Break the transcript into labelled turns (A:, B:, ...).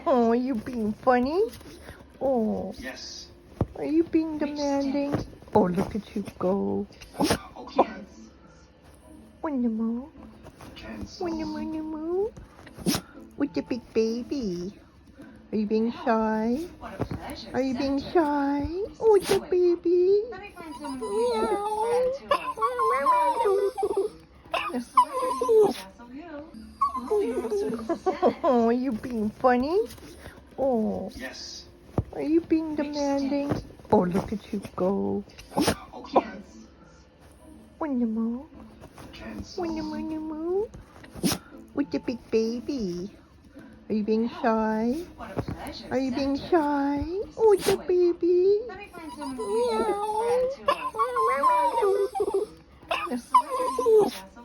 A: Oh, are you being funny? Oh,
B: Yes.
A: are you being demanding? Oh, look at you go.
B: Okay.
A: Wonder-moo,
B: Cancel.
A: wonder-moo, with the big baby. Are you being shy?
C: What a pleasure.
A: Are you being
C: Center.
A: shy? Oh, the baby.
C: Let me find someone who can give her friend to her.
A: Oh, are you being funny? Oh,
B: Yes.
A: are you being demanding? Oh, look at you go.
B: Okay.
A: Wonder-moo,
B: Cancel.
A: wonder-moo, with the big baby. Are you being shy?
C: What a pleasure.
A: Are you being
C: Center.
A: shy? Oh, the baby.
C: Let me find someone who can give her friend to her.